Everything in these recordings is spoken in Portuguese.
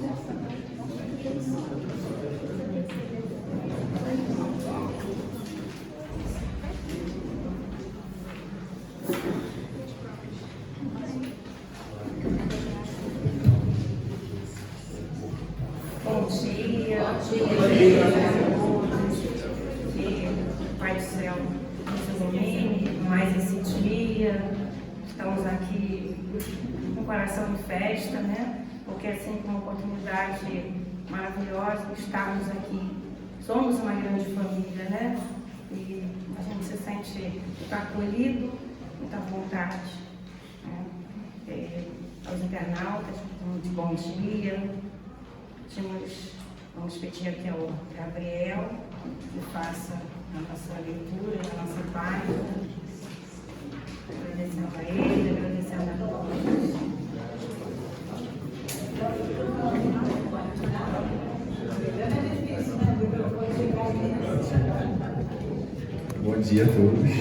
Bom dia, Pai do Céu nos ilumine mais esse dia. Estamos aqui com o coração de festa, né? Porque é sempre uma oportunidade maravilhosa de estarmos aqui. Somos uma grande família, né? E a gente se sente acolhido, muita vontade. Né? Aos internautas, muito bom dia. Vamos pedir aqui ao Gabriel que faça a nossa leitura, a nossa página, agradecendo a ele, agradecendo a todos. Bom dia a todos.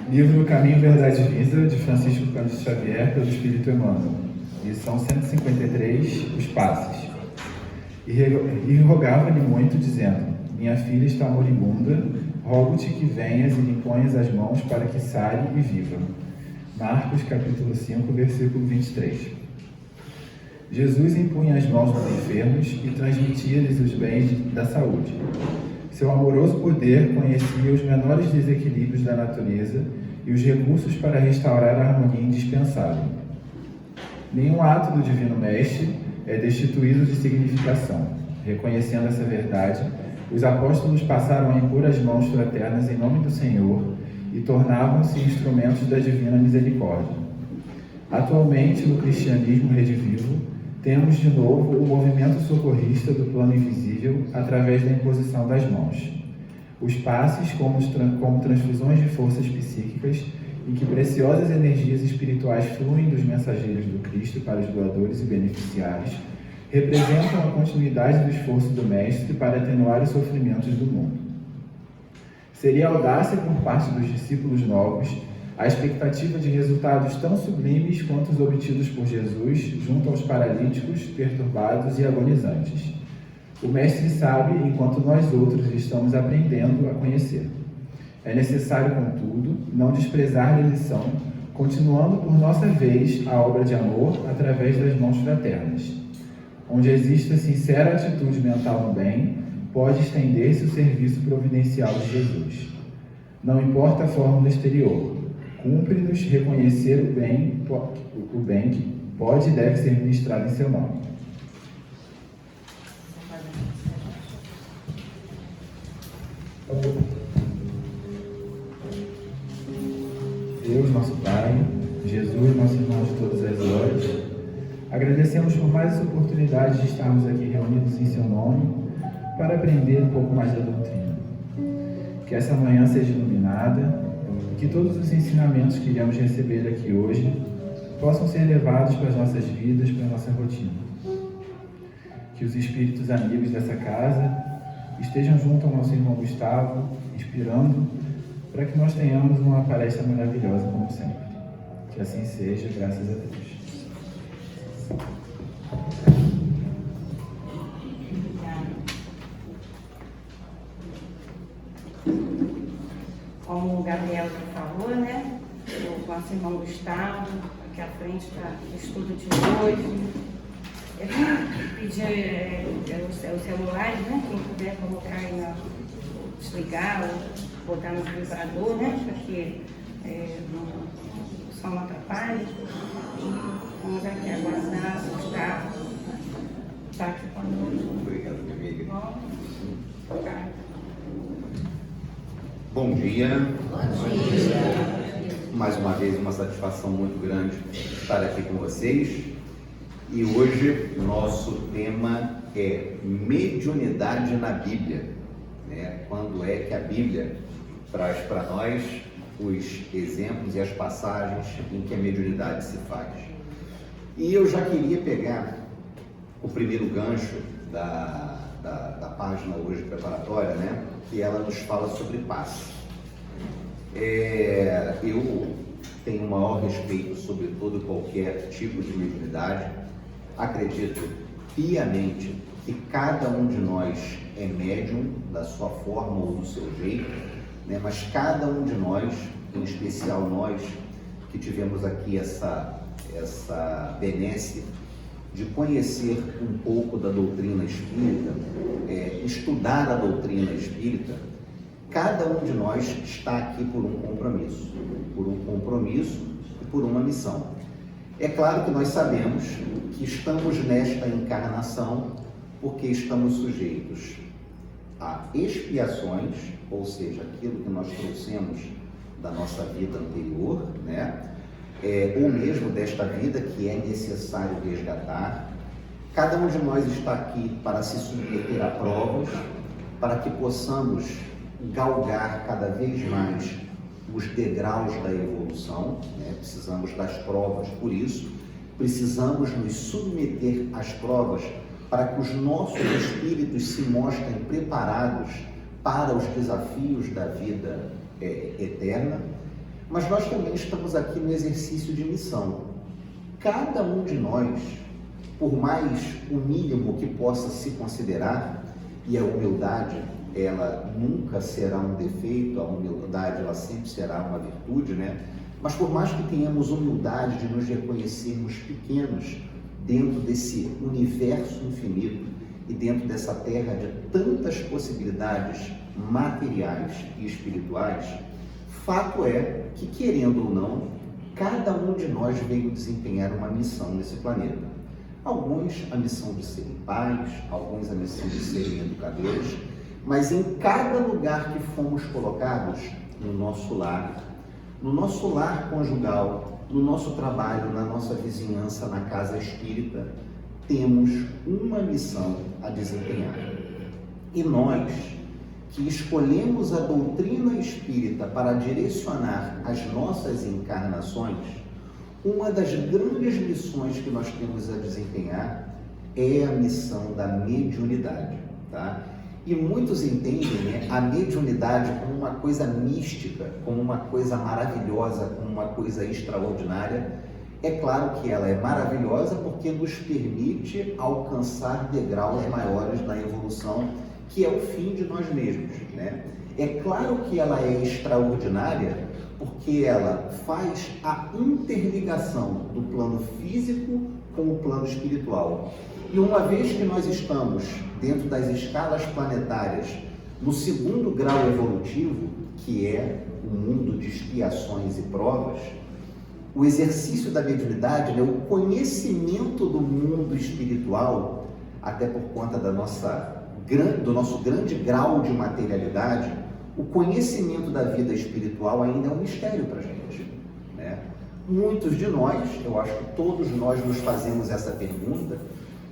Livro Caminho, Verdade e Vida, de Francisco Cândido Xavier, pelo Espírito Emmanuel. Lição 153, os passes. E rogava-lhe muito, dizendo: minha filha está moribunda, rogo-te que venhas e lhe ponhas as mãos para que sare e viva. Marcos, capítulo 5, versículo 23. Jesus impunha as mãos dos enfermos e transmitia-lhes os bens da saúde. Seu amoroso poder conhecia os menores desequilíbrios da natureza e os recursos para restaurar a harmonia indispensável. Nenhum ato do Divino Mestre é destituído de significação. Reconhecendo essa verdade, os apóstolos passaram a impor as mãos fraternas em nome do Senhor e tornavam-se instrumentos da divina misericórdia. Atualmente, no cristianismo redivivo, temos de novo o movimento socorrista do plano invisível através da imposição das mãos. Os passes, como transfusões de forças psíquicas, em que preciosas energias espirituais fluem dos mensageiros do Cristo para os doadores e beneficiários, representam a continuidade do esforço do Mestre para atenuar os sofrimentos do mundo. Seria audácia por parte dos discípulos novos a expectativa de resultados tão sublimes quanto os obtidos por Jesus junto aos paralíticos, perturbados e agonizantes. O Mestre sabe, enquanto nós outros estamos aprendendo a conhecer. É necessário, contudo, não desprezar a lição, continuando por nossa vez a obra de amor através das mãos fraternas. Onde exista sincera atitude mental no bem, pode estender-se o serviço providencial de Jesus. Não importa a fórmula exterior, cumpre-nos reconhecer o bem que pode e deve ser ministrado em seu nome. Deus, nosso Pai, Jesus, nosso irmão de todas as horas, agradecemos por mais essa oportunidade de estarmos aqui reunidos em seu nome para aprender um pouco mais da doutrina. Que essa manhã seja iluminada e que todos os ensinamentos que iremos receber aqui hoje possam ser levados para as nossas vidas, para a nossa rotina. Que os espíritos amigos dessa casa estejam junto ao nosso irmão Gustavo, inspirando, para que nós tenhamos uma palestra maravilhosa, como sempre. Que assim seja, graças a Deus. Como o Gabriel já falou, né? O nosso irmão Gustavo, aqui à frente para o estudo de hoje. Eu vim pedir os celulares, né? Quem puder colocar aí, desligar ou botar no vibrador, né? Para que o som não atrapalhe. E vamos aqui aguardar o Gustavo. Está aqui conosco. Obrigado, minha amiga. Bom, Bom dia. Bom dia. Mais uma vez, uma satisfação muito grande estar aqui com vocês. E hoje, nosso tema é mediunidade na Bíblia. Quando é que a Bíblia traz para nós os exemplos e as passagens em que a mediunidade se faz. E eu já queria pegar o primeiro gancho da página hoje preparatória, né? Que ela nos fala sobre passe. Eu tenho o maior respeito sobre todo e qualquer tipo de mediunidade, acredito piamente que cada um de nós é médium da sua forma ou do seu jeito, né? Mas cada um de nós, em especial nós que tivemos aqui essa benesse de conhecer um pouco da doutrina espírita, estudar a doutrina espírita, cada um de nós está aqui por um compromisso e por uma missão. É claro que nós sabemos que estamos nesta encarnação porque estamos sujeitos a expiações, ou seja, aquilo que nós trouxemos da nossa vida anterior, né? Ou mesmo desta vida que é necessário resgatar. Cada um de nós está aqui para se submeter a provas, para que possamos galgar cada vez mais os degraus da evolução, né? Precisamos das provas, por isso precisamos nos submeter às provas para que os nossos espíritos se mostrem preparados para os desafios da vida eterna. Mas nós também estamos aqui no exercício de missão. Cada um de nós, por mais o mínimo que possa se considerar, e a humildade, ela nunca será um defeito, a humildade, ela sempre será uma virtude, né? Mas por mais que tenhamos humildade de nos reconhecermos pequenos dentro desse universo infinito e dentro dessa terra de tantas possibilidades materiais e espirituais, fato é que, querendo ou não, cada um de nós veio desempenhar uma missão nesse planeta. Alguns a missão de serem pais, alguns a missão de serem educadores, mas em cada lugar que fomos colocados, no nosso lar conjugal, no nosso trabalho, na nossa vizinhança, na casa espírita, temos uma missão a desempenhar. E nós, que escolhemos a doutrina espírita para direcionar as nossas encarnações, uma das grandes missões que nós temos a desempenhar é a missão da mediunidade, tá? E muitos entendem, né, a mediunidade como uma coisa mística, como uma coisa maravilhosa, como uma coisa extraordinária. É claro que ela é maravilhosa porque nos permite alcançar degraus maiores na evolução, que é o fim de nós mesmos, né? É claro que ela é extraordinária porque ela faz a interligação do plano físico com o plano espiritual. E uma vez que nós estamos dentro das escalas planetárias, no segundo grau evolutivo, que é o mundo de expiações e provas, o exercício da mediunidade, né, o conhecimento do mundo espiritual, até por conta do nosso grande grau de materialidade, o conhecimento da vida espiritual ainda é um mistério para a gente, né? Muitos de nós, eu acho que todos nós nos fazemos essa pergunta,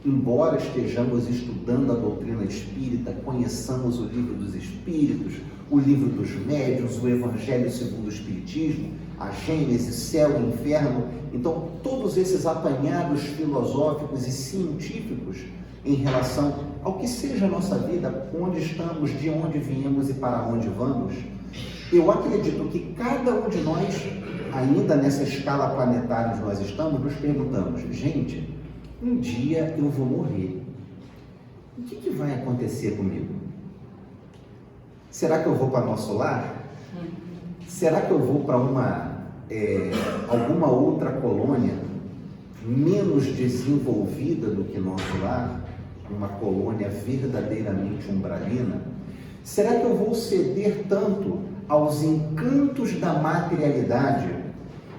embora estejamos estudando a doutrina espírita, conheçamos o livro dos espíritos, o livro dos médiuns, o Evangelho segundo o Espiritismo, a Gênese, céu e inferno. Então, todos esses apanhados filosóficos e científicos em relação ao que seja a nossa vida, onde estamos, de onde viemos e para onde vamos, eu acredito que cada um de nós, ainda nessa escala planetária onde nós estamos, nos perguntamos, gente, um dia eu vou morrer. O que vai acontecer comigo? Será que eu vou para nosso lar? Será que eu vou para alguma outra colônia menos desenvolvida do que nosso lar? Uma colônia verdadeiramente umbralina? Será que eu vou ceder tanto aos encantos da materialidade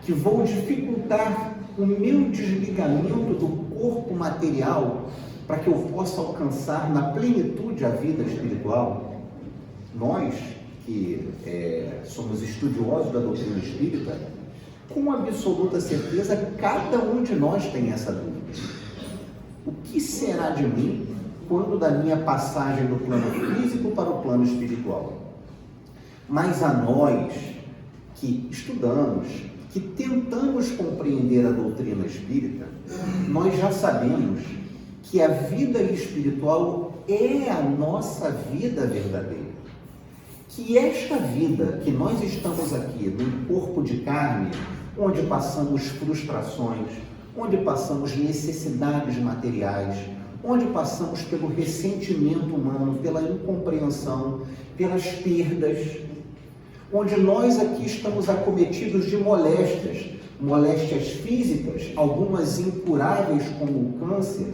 que vou dificultar o meu desligamento do corpo material para que eu possa alcançar na plenitude a vida espiritual? Nós que somos estudiosos da doutrina espírita, com absoluta certeza, cada um de nós tem essa dúvida. O que será de mim quando da minha passagem do plano físico para o plano espiritual? Mas a nós que estudamos, que tentamos compreender a doutrina espírita, nós já sabemos que a vida espiritual é a nossa vida verdadeira. Que esta vida que nós estamos aqui, num corpo de carne, onde passamos frustrações, onde passamos necessidades materiais, onde passamos pelo ressentimento humano, pela incompreensão, pelas perdas, onde nós aqui estamos acometidos de moléstias físicas, algumas incuráveis como o câncer,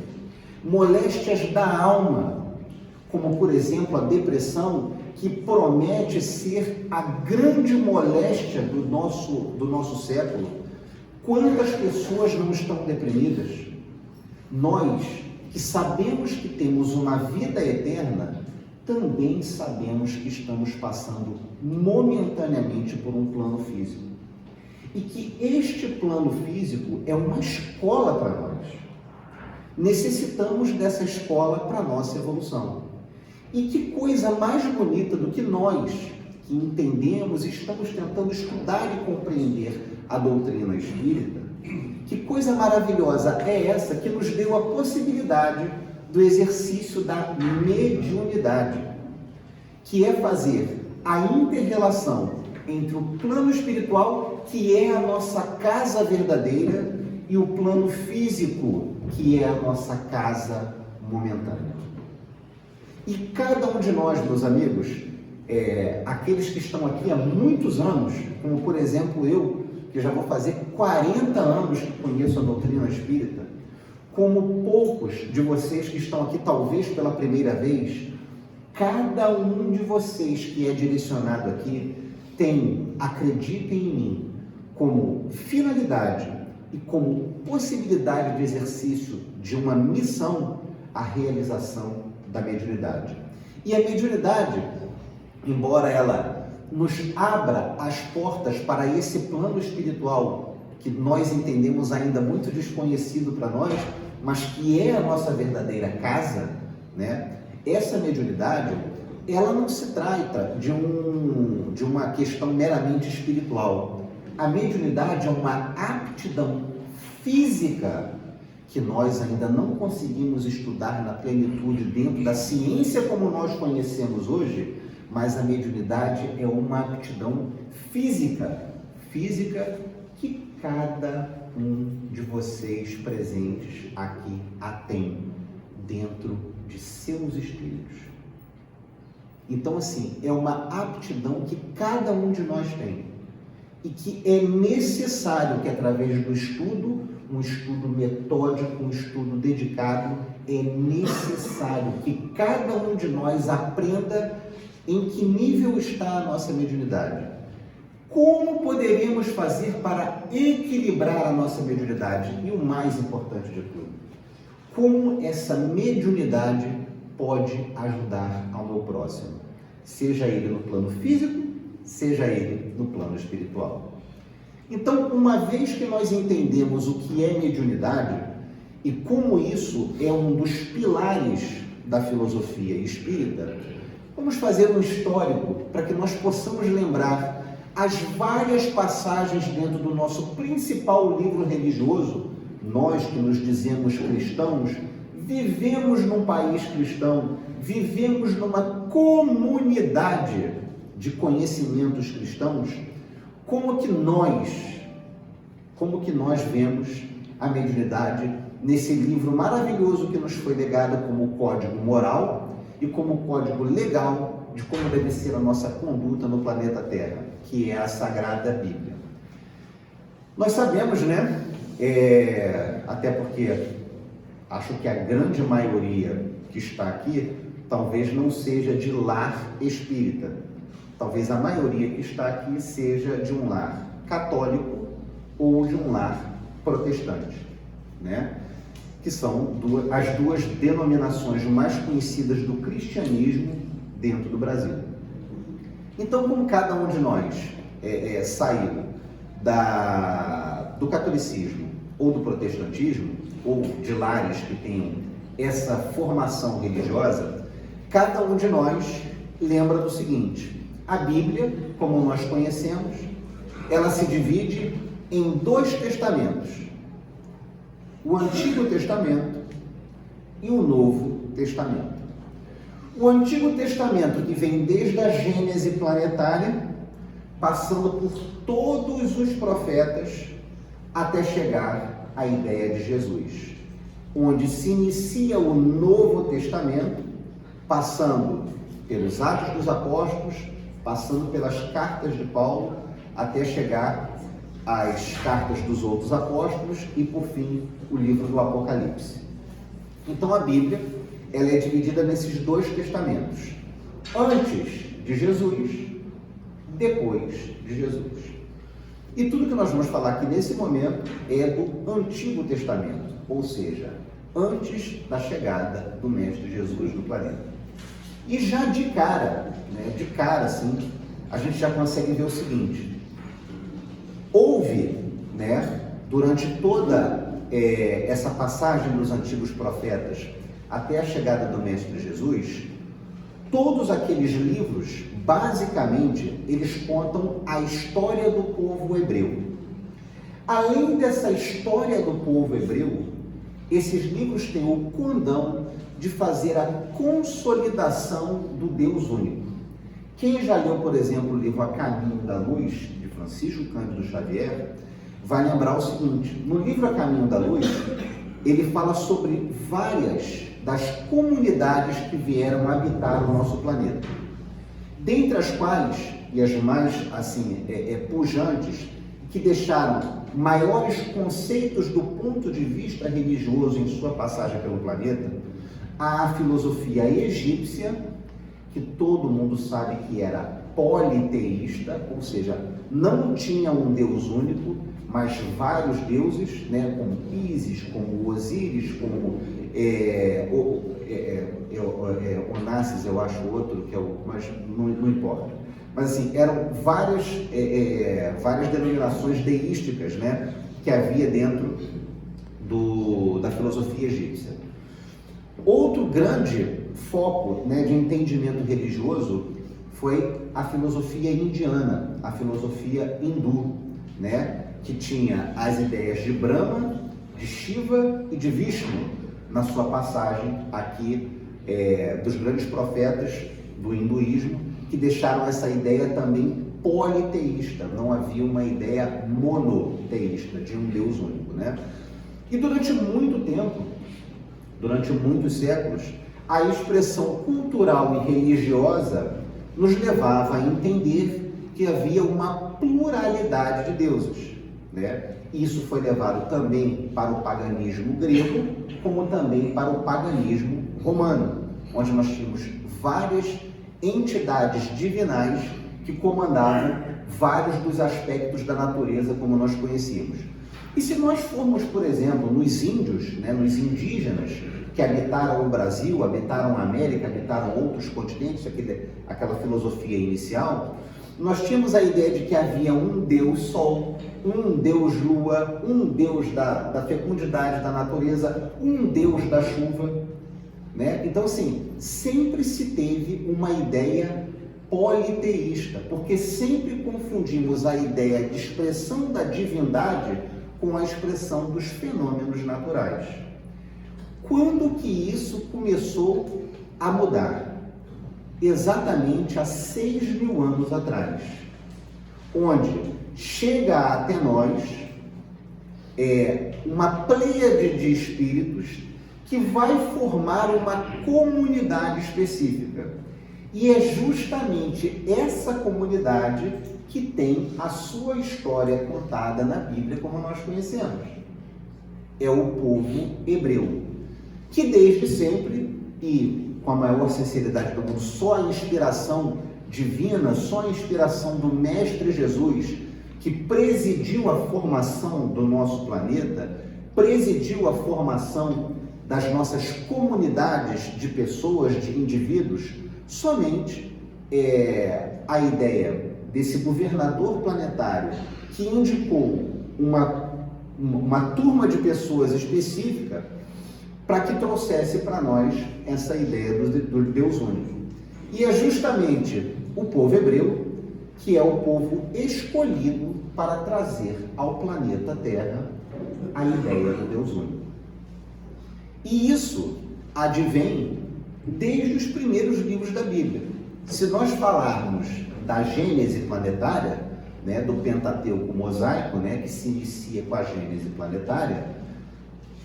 moléstias da alma, como por exemplo a depressão, que promete ser a grande moléstia do nosso século. Quantas pessoas não estão deprimidas? Nós, que sabemos que temos uma vida eterna, também sabemos que estamos passando momentaneamente por um plano físico. E que este plano físico é uma escola para nós. Necessitamos dessa escola para a nossa evolução. E que coisa mais bonita do que nós, que entendemos e estamos tentando estudar e compreender a doutrina espírita, que coisa maravilhosa é essa que nos deu a possibilidade do exercício da mediunidade, que é fazer a inter-relação entre o plano espiritual, que é a nossa casa verdadeira, e o plano físico, que é a nossa casa momentânea. E cada um de nós, meus amigos, aqueles que estão aqui há muitos anos, como por exemplo eu, que já vou fazer 40 anos que conheço a doutrina espírita, como poucos de vocês que estão aqui talvez pela primeira vez, cada um de vocês que é direcionado aqui tem, acreditem em mim, como finalidade e como possibilidade de exercício de uma missão, a realização da mediunidade. E a mediunidade, embora ela nos abra as portas para esse plano espiritual que nós entendemos ainda muito desconhecido para nós, mas que é a nossa verdadeira casa, né? Essa mediunidade, ela não se trata de uma questão meramente espiritual. A mediunidade é uma aptidão física que nós ainda não conseguimos estudar na plenitude dentro da ciência como nós conhecemos hoje, mas a mediunidade é uma aptidão física que cada um de vocês presentes aqui a tem dentro de seus espíritos. Então, assim, é uma aptidão que cada um de nós tem e que é necessário que através do estudo, um estudo metódico, um estudo dedicado, é necessário que cada um de nós aprenda em que nível está a nossa mediunidade. Como poderíamos fazer para equilibrar a nossa mediunidade? E o mais importante de tudo, como essa mediunidade pode ajudar ao meu próximo, seja ele no plano físico, seja ele no plano espiritual. Então, uma vez que nós entendemos o que é mediunidade e como isso é um dos pilares da filosofia espírita, vamos fazer um histórico para que nós possamos lembrar as várias passagens dentro do nosso principal livro religioso. Nós que nos dizemos cristãos, vivemos num país cristão, vivemos numa comunidade de conhecimentos cristãos. Como que nós vemos a mediunidade nesse livro maravilhoso que nos foi legado como código moral e como código legal de como deve ser a nossa conduta no planeta Terra, que é a Sagrada Bíblia. Nós sabemos, né, até porque acho que a grande maioria que está aqui talvez não seja de lar espírita. Talvez a maioria que está aqui seja de um lar católico ou de um lar protestante, né? Que são as duas denominações mais conhecidas do cristianismo dentro do Brasil. Então, como cada um de nós saiu do catolicismo ou do protestantismo, ou de lares que tenham essa formação religiosa, cada um de nós lembra do seguinte: a Bíblia, como nós conhecemos, ela se divide em 2 testamentos: o Antigo Testamento e o Novo Testamento. O Antigo Testamento, que vem desde a Gênese planetária, passando por todos os profetas, até chegar a ideia de Jesus, onde se inicia o Novo Testamento, passando pelos Atos dos Apóstolos, passando pelas cartas de Paulo, até chegar às cartas dos outros apóstolos e, por fim, o livro do Apocalipse. Então, a Bíblia, ela é dividida nesses dois testamentos, antes de Jesus, depois de Jesus. E tudo que nós vamos falar aqui nesse momento é do Antigo Testamento, ou seja, antes da chegada do Mestre Jesus no planeta. E já de cara, assim, a gente já consegue ver o seguinte: houve, durante toda essa passagem dos antigos profetas até a chegada do Mestre Jesus, todos aqueles livros, basicamente, eles contam a história do povo hebreu. Além dessa história do povo hebreu, esses livros têm o condão de fazer a consolidação do Deus único. Quem já leu, por exemplo, o livro A Caminho da Luz, de Francisco Cândido Xavier, vai lembrar o seguinte: no livro A Caminho da Luz, ele fala sobre várias das comunidades que vieram habitar o nosso planeta, dentre as quais, e as mais pujantes, que deixaram maiores conceitos do ponto de vista religioso em sua passagem pelo planeta, a filosofia egípcia, que todo mundo sabe que era politeísta, ou seja, não tinha um Deus único, mas vários deuses, como Ísis, como Osíris, como Onassis, eu acho outro, que é o, mas não importa. Mas assim, eram várias denominações deísticas, que havia dentro da filosofia egípcia. Outro grande foco, de entendimento religioso foi a filosofia indiana, a filosofia hindu, que tinha as ideias de Brahma, de Shiva e de Vishnu na sua passagem aqui dos grandes profetas do hinduísmo, que deixaram essa ideia também politeísta, não havia uma ideia monoteísta de um Deus único, E durante muito tempo, durante muitos séculos, a expressão cultural e religiosa nos levava a entender que havia uma pluralidade de deuses, Isso foi levado também para o paganismo grego, como também para o paganismo romano, onde nós tínhamos várias entidades divinais que comandavam vários dos aspectos da natureza como nós conhecíamos. E se nós formos, por exemplo, nos índios, nos indígenas que habitaram o Brasil, habitaram a América, habitaram outros continentes, aquela filosofia inicial, nós tínhamos a ideia de que havia um Deus Sol, um Deus Lua, um Deus da fecundidade da natureza, um Deus da chuva, Então, assim, sempre se teve uma ideia politeísta, porque sempre confundimos a ideia de expressão da divindade com a expressão dos fenômenos naturais. Quando que isso começou a mudar? Exatamente há 6.000 anos atrás, onde chega até nós uma pleiade de espíritos que vai formar uma comunidade específica. E é justamente essa comunidade que tem a sua história contada na Bíblia como nós conhecemos. É o povo hebreu, que desde sempre, e com a maior sinceridade do mundo, só a inspiração divina, só a inspiração do Mestre Jesus, que presidiu a formação do nosso planeta, presidiu a formação das nossas comunidades de pessoas, de indivíduos, somente a ideia desse governador planetário que indicou uma turma de pessoas específica para que trouxesse para nós essa ideia do Deus único. E é justamente o povo hebreu que é o povo escolhido para trazer ao planeta Terra a ideia do Deus único. E isso advém desde os primeiros livros da Bíblia. Se nós falarmos da Gênese planetária, do Pentateuco mosaico, que se inicia com a Gênese planetária,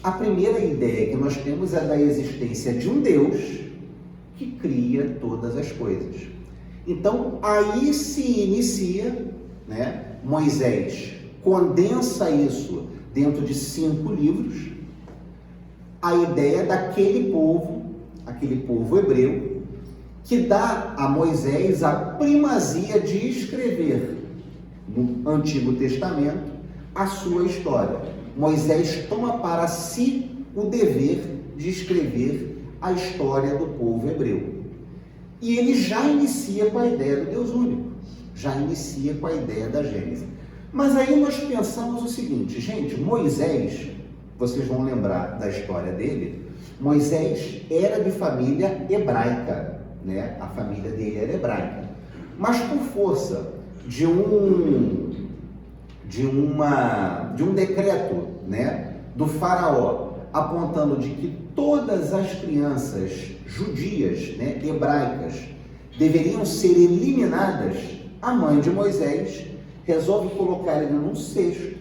A primeira ideia que nós temos é da existência de um Deus que cria todas as coisas. Então, aí se inicia, né? Moisés condensa isso dentro de 5 livros, a ideia daquele povo hebreu, que dá a Moisés a primazia de escrever no Antigo Testamento a sua história. Moisés toma para si o dever de escrever a história do povo hebreu. E ele já inicia com a ideia do Deus único, já inicia com a ideia da Gênesis. Mas aí nós pensamos o seguinte, gente, Moisés, vocês vão lembrar da história dele, Moisés era de família hebraica, né? A família dele era hebraica. Mas por força de um decreto, né, do faraó, apontando de que todas as crianças judias, né, hebraicas, deveriam ser eliminadas, a mãe de Moisés resolve colocar ele num cesto,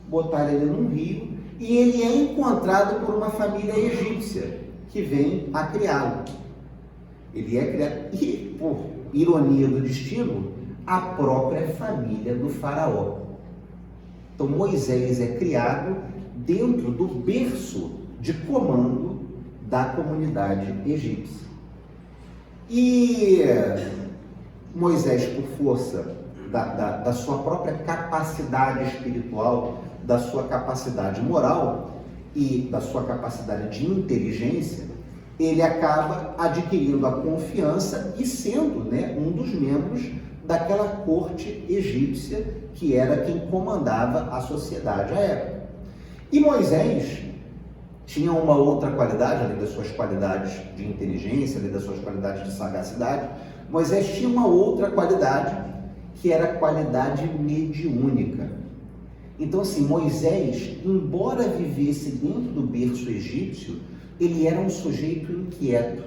botar ele num rio, e ele é encontrado por uma família egípcia que vem a criá-lo. Ele é criado, e por ironia do destino, a própria família do faraó. Então Moisés é criado dentro do berço de comando da comunidade egípcia. E Moisés, por força da sua própria capacidade espiritual, da sua capacidade moral e da sua capacidade de inteligência, ele acaba adquirindo a confiança e sendo, né, um dos membros daquela corte egípcia que era quem comandava a sociedade à época. E Moisés tinha uma outra qualidade, além das suas qualidades de inteligência, além das suas qualidades de sagacidade, Moisés tinha uma outra qualidade, que era a qualidade mediúnica. Então, assim, Moisés, embora vivesse dentro do berço egípcio, ele era um sujeito inquieto.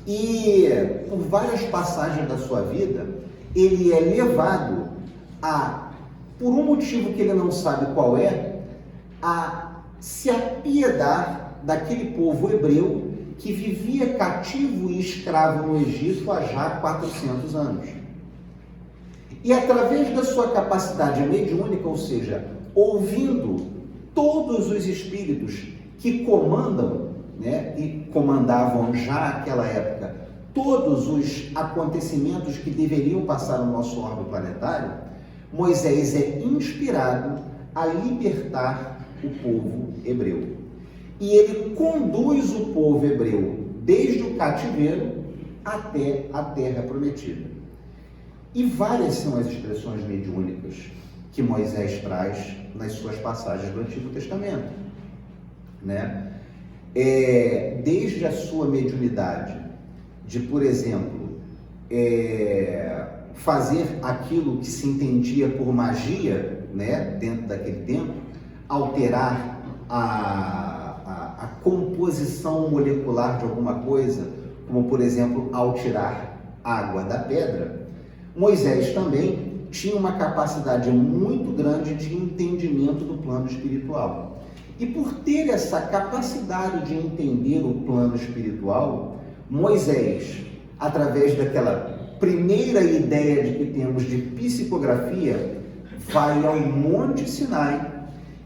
E por várias passagens da sua vida, ele é levado a, por um motivo que ele não sabe qual é, a se apiedar daquele povo hebreu que vivia cativo e escravo no Egito há já 400 anos. E através da sua capacidade mediúnica, ou seja, ouvindo todos os espíritos que comandam, né, e comandavam já naquela época todos os acontecimentos que deveriam passar no nosso orbe planetário, Moisés é inspirado a libertar o povo hebreu. E ele conduz o povo hebreu desde o cativeiro até a terra prometida. E várias são as expressões mediúnicas que Moisés traz nas suas passagens do Antigo Testamento, né? Desde a sua mediunidade de, por exemplo, fazer aquilo que se entendia por magia, né, dentro daquele tempo, alterar a composição molecular de alguma coisa, como, por exemplo, ao tirar água da pedra. Moisés também tinha uma capacidade muito grande de entendimento do plano espiritual. E por ter essa capacidade de entender o plano espiritual, Moisés, através daquela primeira ideia de que temos de psicografia, vai ao Monte Sinai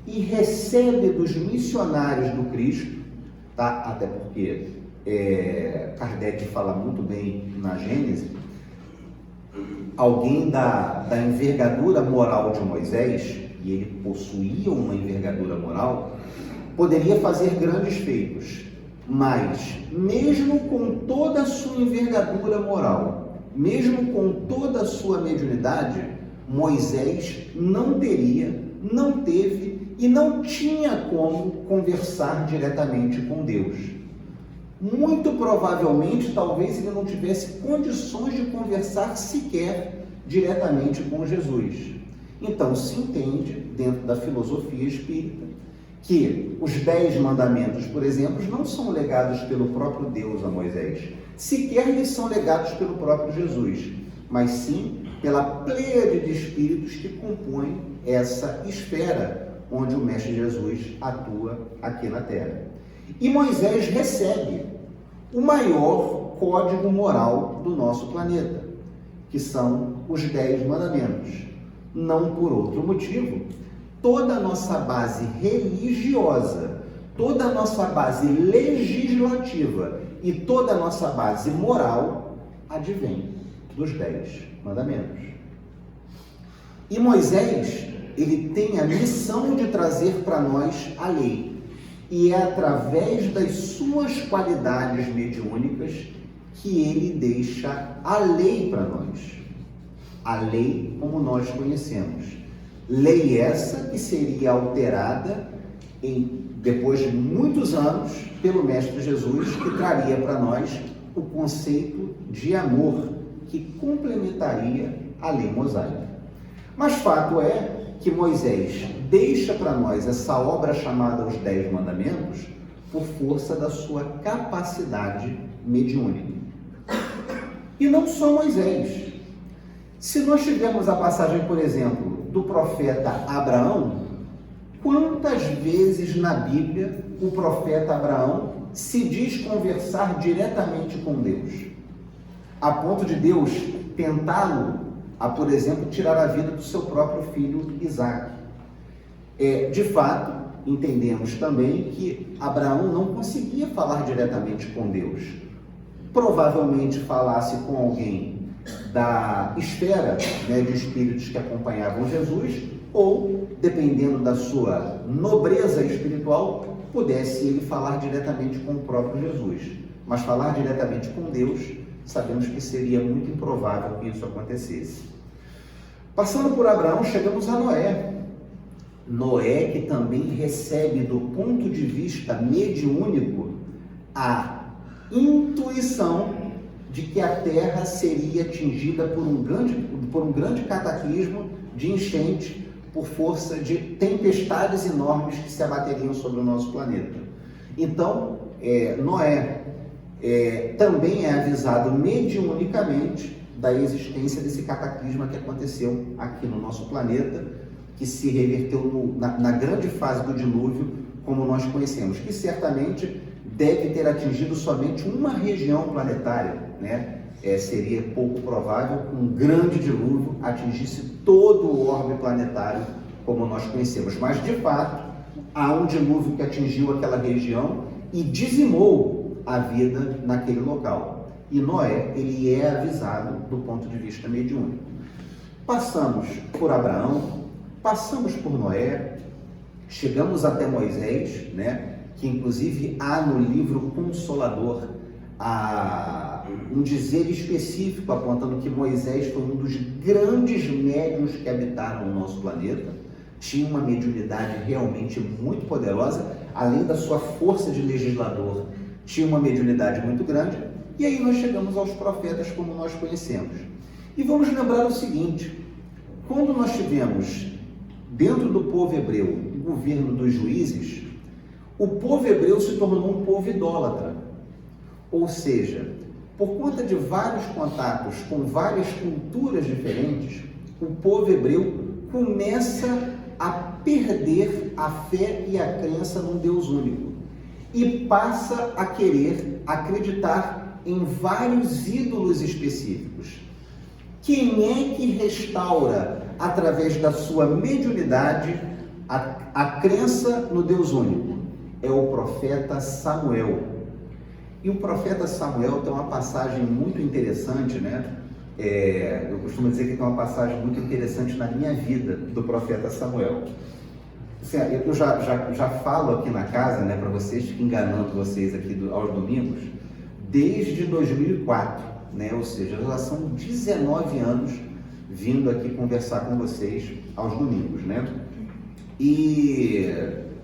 e recebe dos missionários do Cristo, tá? Até porque Kardec fala muito bem na Gênesis, alguém da envergadura moral de Moisés, e ele possuía uma envergadura moral, poderia fazer grandes feitos, mas mesmo com toda a sua envergadura moral, mesmo com toda a sua mediunidade, Moisés não teria, não teve e não tinha como conversar diretamente com Deus. Muito provavelmente, talvez ele não tivesse condições de conversar sequer diretamente com Jesus. Então, se entende, dentro da filosofia espírita, que os 10 mandamentos, por exemplo, não são legados pelo próprio Deus a Moisés, sequer lhes são legados pelo próprio Jesus, mas sim pela pleiade de espíritos que compõem essa esfera onde o Mestre Jesus atua aqui na Terra. E Moisés recebe o maior código moral do nosso planeta, que são os 10 mandamentos. Não por outro motivo, toda a nossa base religiosa, toda a nossa base legislativa e toda a nossa base moral advém dos 10 mandamentos. E Moisés, ele tem a missão de trazer para nós a lei. E é através das suas qualidades mediúnicas que ele deixa a lei para nós. A lei como nós conhecemos. Lei essa que seria alterada depois de muitos anos pelo Mestre Jesus, que traria para nós o conceito de amor, que complementaria a lei mosaica. Mas fato é que Moisés deixa para nós essa obra chamada Os 10 Mandamentos por força da sua capacidade mediúnica. E não só Moisés. Se nós tivermos a passagem, por exemplo, do profeta Abraão, quantas vezes na Bíblia o profeta Abraão se diz conversar diretamente com Deus, a ponto de Deus tentá-lo a, por exemplo, tirar a vida do seu próprio filho Isaque. De fato, entendemos também que Abraão não conseguia falar diretamente com Deus. Provavelmente falasse com alguém da esfera, de espíritos que acompanhavam Jesus, ou, dependendo da sua nobreza espiritual, pudesse ele falar diretamente com o próprio Jesus. Mas falar diretamente com Deus, sabemos que seria muito improvável que isso acontecesse. Passando por Abraão, chegamos a Noé. Noé, que também recebe do ponto de vista mediúnico a intuição de que a Terra seria atingida por um grande cataclismo de enchente, por força de tempestades enormes que se abateriam sobre o nosso planeta. Então, Noé também é avisado mediunicamente da existência desse cataclisma que aconteceu aqui no nosso planeta, que se reverteu na grande fase do dilúvio, como nós conhecemos, que certamente deve ter atingido somente uma região planetária, seria pouco provável que um grande dilúvio atingisse todo o orbe planetário como nós conhecemos, mas de fato há um dilúvio que atingiu aquela região e dizimou a vida naquele local. E Noé, ele é avisado do ponto de vista mediúnico. Passamos por Abraão, passamos por Noé, chegamos até Moisés, que inclusive há no livro Consolador um dizer específico apontando que Moisés foi um dos grandes médiuns que habitaram o nosso planeta, tinha uma mediunidade realmente muito poderosa, além da sua força de legislador, tinha uma mediunidade muito grande. E aí nós chegamos aos profetas como nós conhecemos. E vamos lembrar o seguinte: quando nós tivemos dentro do povo hebreu o governo dos juízes, o povo hebreu se tornou um povo idólatra. Ou seja, por conta de vários contatos com várias culturas diferentes, o povo hebreu começa a perder a fé e a crença num Deus único e passa a querer acreditar em vários ídolos específicos. Quem é que restaura, através da sua mediunidade, a crença no Deus único? É o profeta Samuel. E o profeta Samuel tem uma passagem muito interessante, eu costumo dizer que tem uma passagem muito interessante na minha vida do profeta Samuel. Eu já falo aqui na casa, para vocês, fico enganando vocês aqui aos domingos, desde 2004, ou seja, já são 19 anos vindo aqui conversar com vocês aos domingos, E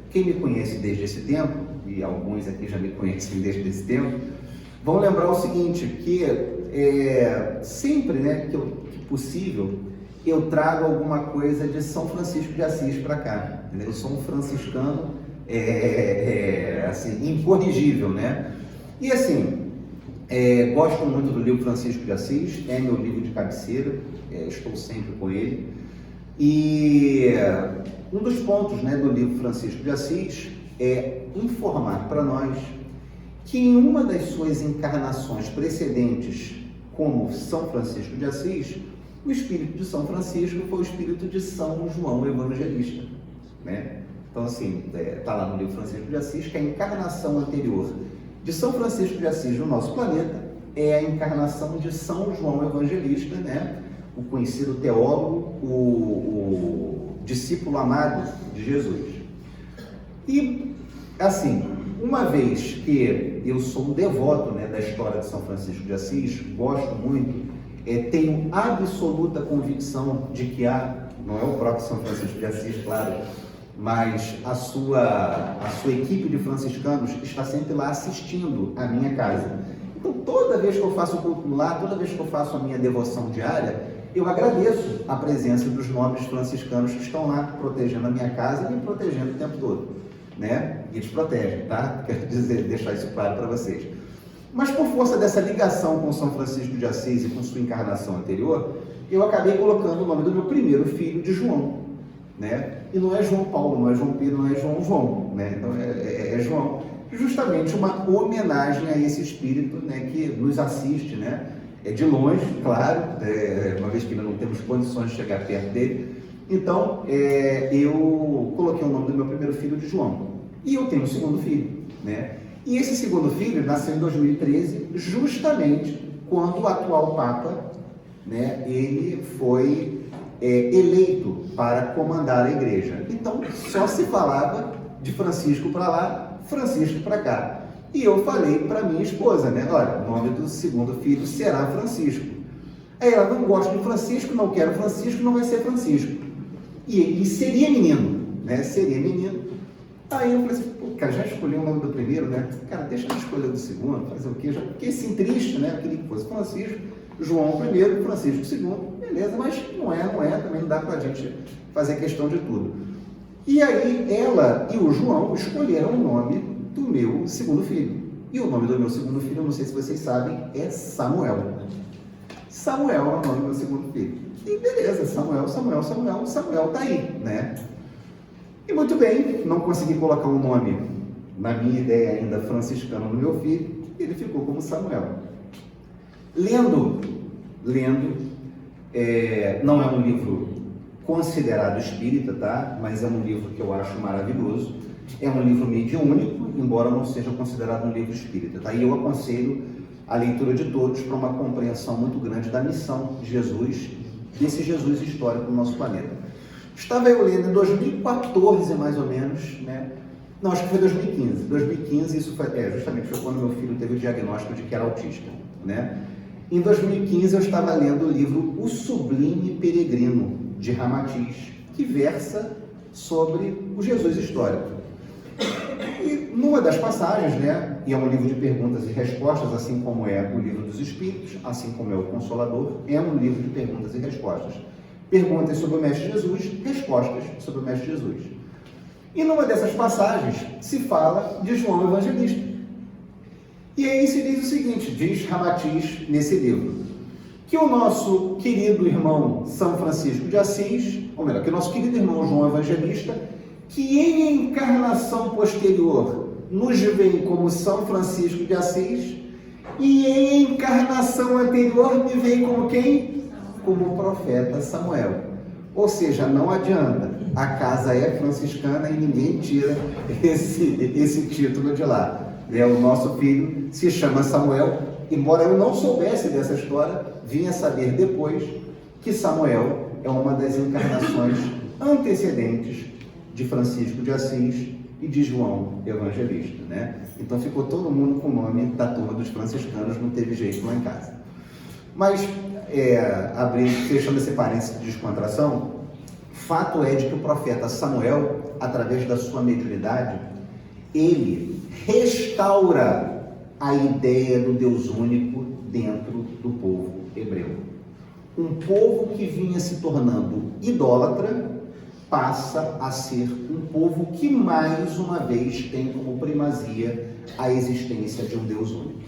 quem me conhece desde esse tempo, e alguns aqui já me conhecem desde esse tempo, vão lembrar o seguinte, que sempre, que possível, eu trago alguma coisa de São Francisco de Assis para cá. Eu sou um franciscano assim, incorrigível, E assim, gosto muito do livro Francisco de Assis, é meu livro de cabeceira, estou sempre com ele. E um dos pontos, né, do livro Francisco de Assis é informar para nós que em uma das suas encarnações precedentes, como São Francisco de Assis, o espírito de São Francisco foi o espírito de São João Evangelista, né? Então, assim, está lá no livro Francisco de Assis que a encarnação anterior de São Francisco de Assis no nosso planeta é a encarnação de São João Evangelista, né? O conhecido teólogo, o discípulo amado de Jesus. E, assim, uma vez que eu sou um devoto, né, da história de São Francisco de Assis, gosto muito, tenho absoluta convicção de que não é o próprio São Francisco de Assis, claro, mas a sua equipe de franciscanos está sempre lá assistindo à minha casa. Então, toda vez que eu faço o culto lá, toda vez que eu faço a minha devoção diária, eu agradeço a presença dos nobres franciscanos que estão lá protegendo a minha casa e me protegendo o tempo todo, né? E eles protegem, tá? Quero dizer, deixar isso claro para vocês. Mas por força dessa ligação com São Francisco de Assis e com sua encarnação anterior, eu acabei colocando o nome do meu primeiro filho de João, né? E não é João Paulo, não é João Pedro, não é João, né? Então é João, justamente uma homenagem a esse espírito, né, que nos assiste, né? De longe, claro, uma vez que ainda não temos condições de chegar perto dele. Então, eu coloquei o nome do meu primeiro filho de João. E eu tenho um segundo filho, né? E esse segundo filho nasceu em 2013, justamente quando o atual Papa, né, ele foi eleito para comandar a igreja. Então, só se falava de Francisco para lá, Francisco para cá. E eu falei para minha esposa, né, olha, o nome do segundo filho será Francisco. Aí ela, não gosta de Francisco, não quero Francisco, não vai ser Francisco. E seria menino, né, seria menino. Aí eu falei assim, pô, cara, já escolheu o nome do primeiro, né? Cara, deixa eu escolher do segundo, fazer o quê? Já fiquei assim triste, né? Eu queria que fosse Francisco, João primeiro, Francisco segundo, beleza, mas não é, também não dá pra gente fazer questão de tudo. E aí ela e o João escolheram o nome do meu segundo filho. E o nome do meu segundo filho, eu não sei se vocês sabem, é Samuel. Samuel é o nome do meu segundo filho. E beleza, Samuel tá aí, né? E muito bem, não consegui colocar um nome, na minha ideia ainda, franciscano no meu filho, ele ficou como Samuel. Lendo, não é um livro considerado espírita, tá? Mas é um livro que eu acho maravilhoso. É um livro mediúnico, embora não seja considerado um livro espírita, tá? E eu aconselho a leitura de todos para uma compreensão muito grande da missão de Jesus, desse Jesus histórico do nosso planeta. Estava eu lendo em 2014, mais ou menos, né? Não, acho que foi 2015. 2015, isso foi, justamente foi quando meu filho teve o diagnóstico de que era autista, né? Em 2015, eu estava lendo o livro O Sublime Peregrino, de Ramatiz, que versa sobre o Jesus histórico. E numa das passagens, né, e é um livro de perguntas e respostas, assim como é o livro dos Espíritos, assim como é o Consolador, é um livro de perguntas e respostas. Perguntas sobre o Mestre Jesus, respostas sobre o Mestre Jesus. E numa dessas passagens se fala de João Evangelista. E aí se diz o seguinte, diz Ramatiz nesse livro, que o nosso querido irmão São Francisco de Assis, ou melhor, que o nosso querido irmão João Evangelista, que em encarnação posterior nos vem como São Francisco de Assis, e em encarnação anterior me vem como quem? Como o profeta Samuel. Ou seja, não adianta, a casa é franciscana e ninguém tira esse título de lá. O nosso filho se chama Samuel, embora eu não soubesse dessa história, vim a saber depois que Samuel é uma das encarnações antecedentes de Francisco de Assis e de João Evangelista, né? Então ficou todo mundo com o nome da turma dos franciscanos, não teve jeito lá em casa. Mas, fechando esse parênteses de descontração, fato é de que o profeta Samuel, através da sua mediunidade, ele restaura a ideia do Deus único dentro do povo hebreu. Um povo que vinha se tornando idólatra passa a ser um povo que mais uma vez tem como primazia a existência de um Deus único.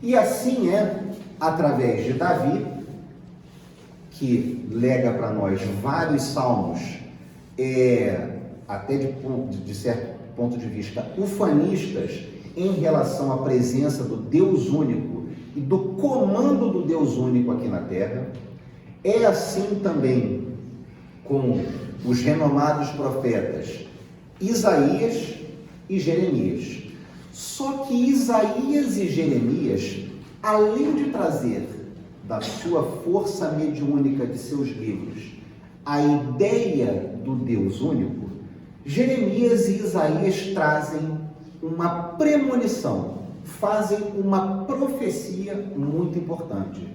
E assim é através de Davi que lega para nós vários salmos, até de certo ponto de vista ufanistas, em relação à presença do Deus único e do comando do Deus único aqui na Terra. É assim também com os renomados profetas Isaías e Jeremias. Só que Isaías e Jeremias, além de trazer da sua força mediúnica de seus livros a ideia do Deus único, Jeremias e Isaías trazem uma premonição, fazem uma profecia muito importante.